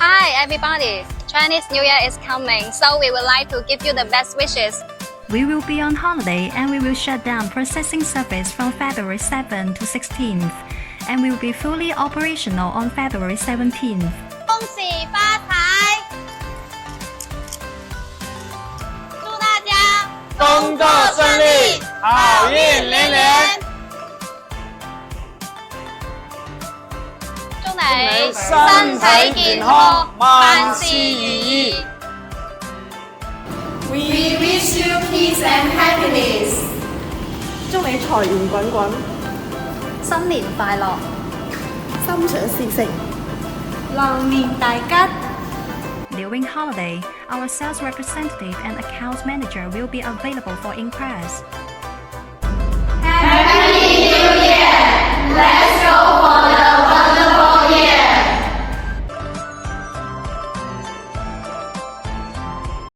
Hi everybody! Chinese New Year is coming, so we would like to give you the best wishes. We will be on holiday and we will shut down processing service from February 7 to 16th, and we will be fully operational on February 17th. 恭喜发财！祝大家工作顺利，好运连连。祝你身體健康，萬事如意。We wish you peace and happiness. 祝你財源滾滾，新年快樂，心想事成，龍年大吉。 During holiday, our sales representative and account manager will be available for inquiries. Happy New Year! Let's go for